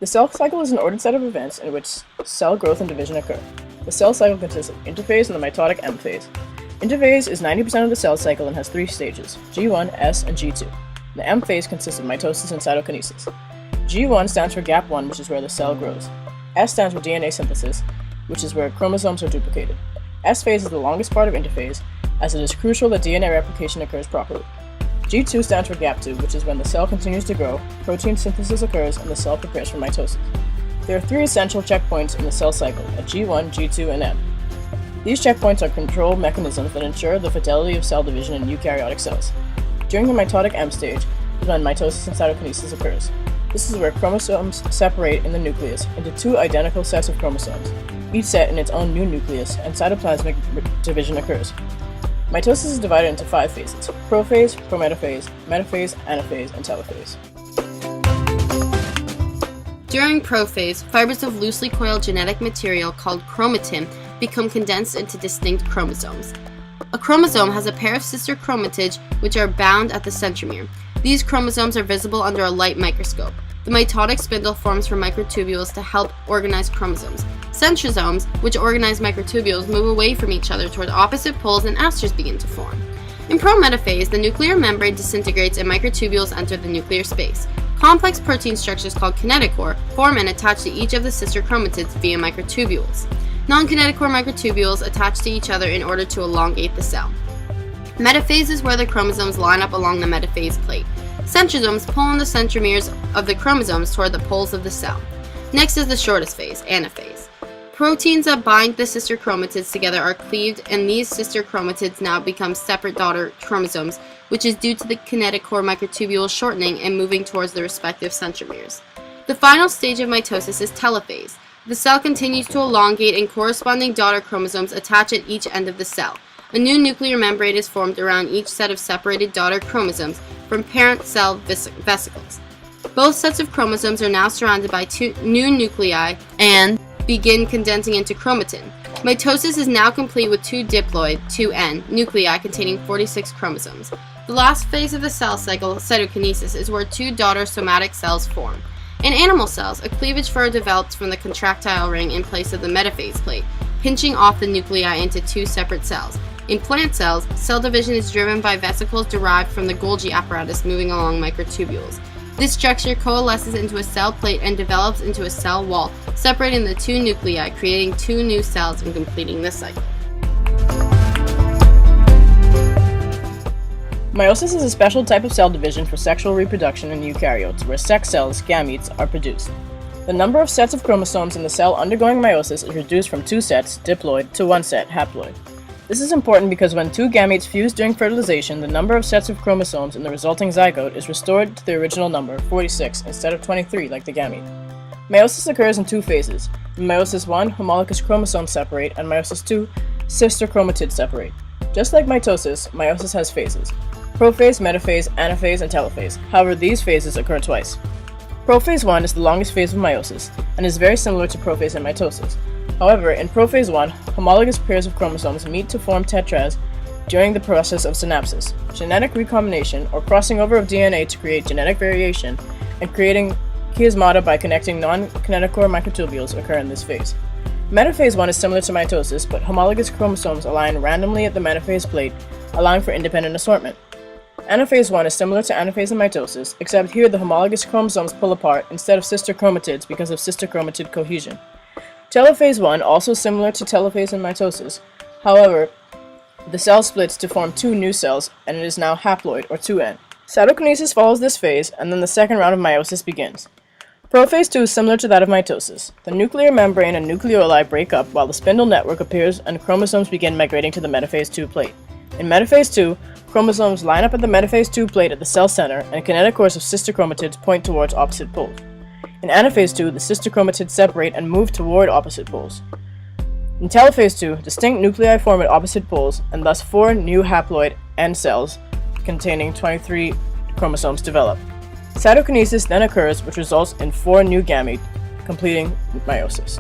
The cell cycle is an ordered set of events in which cell growth and division occur. The cell cycle consists of interphase and the mitotic M phase. Interphase is 90% of the cell cycle and has 3 stages, G1, S, and G2. The M phase consists of mitosis and cytokinesis. G1 stands for gap 1, which is where the cell grows. S stands for DNA synthesis, which is where chromosomes are duplicated. S phase is the longest part of interphase, as it is crucial that DNA replication occurs properly. G2 stands for gap 2, which is when the cell continues to grow, protein synthesis occurs, and the cell prepares for mitosis. There are 3 essential checkpoints in the cell cycle, at G1, G2, and M. These checkpoints are control mechanisms that ensure the fidelity of cell division in eukaryotic cells. During the mitotic M stage is when mitosis and cytokinesis occurs. This is where chromosomes separate in the nucleus into 2 identical sets of chromosomes, each set in its own new nucleus, and cytoplasmic division occurs. Mitosis is divided into 5 phases: prophase, prometaphase, metaphase, anaphase, and telophase. During prophase, fibers of loosely coiled genetic material called chromatin become condensed into distinct chromosomes. A chromosome has a pair of sister chromatids which are bound at the centromere. These chromosomes are visible under a light microscope. The mitotic spindle forms from microtubules to help organize chromosomes. Centrosomes, which organize microtubules, move away from each other toward opposite poles and asters begin to form. In prometaphase, the nuclear membrane disintegrates and microtubules enter the nuclear space. Complex protein structures called kinetochore form and attach to each of the sister chromatids via microtubules. Non-kinetochore microtubules attach to each other in order to elongate the cell. Metaphase is where the chromosomes line up along the metaphase plate. Centrosomes pull on the centromeres of the chromosomes toward the poles of the cell. Next is the shortest phase, anaphase. Proteins that bind the sister chromatids together are cleaved, and these sister chromatids now become separate daughter chromosomes, which is due to the kinetochore microtubule shortening and moving towards the respective centromeres. The final stage of mitosis is telophase. The cell continues to elongate and corresponding daughter chromosomes attach at each end of the cell. A new nuclear membrane is formed around each set of separated daughter chromosomes from parent cell vesicles. Both sets of chromosomes are now surrounded by 2 new nuclei and begin condensing into chromatin. Mitosis is now complete with 2 diploid, 2N, nuclei containing 46 chromosomes. The last phase of the cell cycle, cytokinesis, is where 2 daughter somatic cells form. In animal cells, a cleavage fur develops from the contractile ring in place of the metaphase plate, pinching off the nuclei into 2 separate cells. In plant cells, cell division is driven by vesicles derived from the Golgi apparatus moving along microtubules. This structure coalesces into a cell plate and develops into a cell wall, separating the 2 nuclei, creating 2 new cells and completing the cycle. Meiosis is a special type of cell division for sexual reproduction in eukaryotes, where sex cells, gametes, are produced. The number of sets of chromosomes in the cell undergoing meiosis is reduced from 2 sets, diploid, to 1 set, haploid. This is important because when 2 gametes fuse during fertilization, the number of sets of chromosomes in the resulting zygote is restored to the original number, 46, instead of 23 like the gamete. Meiosis occurs in 2 phases. In meiosis 1, homologous chromosomes separate, and meiosis 2, sister chromatids separate. Just like mitosis, meiosis has phases: prophase, metaphase, anaphase, and telophase. However, these phases occur twice. Prophase 1 is the longest phase of meiosis, and is very similar to prophase and mitosis. However, in prophase 1, homologous pairs of chromosomes meet to form tetras during the process of synapsis, genetic recombination, or crossing over of DNA to create genetic variation, and creating chiasmata by connecting non-kinetochore microtubules occur in this phase. Metaphase 1 is similar to mitosis, but homologous chromosomes align randomly at the metaphase plate, allowing for independent assortment. Anaphase 1 is similar to anaphase and mitosis, except here the homologous chromosomes pull apart instead of sister chromatids because of sister chromatid cohesion. Telophase 1, also similar to telophase and mitosis. However, the cell splits to form 2 new cells, and it is now haploid, or 2N. Cytokinesis follows this phase, and then the second round of meiosis begins. Prophase 2 is similar to that of mitosis. The nuclear membrane and nucleoli break up while the spindle network appears and chromosomes begin migrating to the metaphase 2 plate. In metaphase 2, chromosomes line up at the metaphase 2 plate at the cell center, and kinetochores of sister chromatids point towards opposite poles. In anaphase 2, the sister chromatids separate and move toward opposite poles. In telophase 2, distinct nuclei form at opposite poles, and thus 4 new haploid N cells containing 23 chromosomes develop. Cytokinesis then occurs, which results in 4 new gametes, completing meiosis.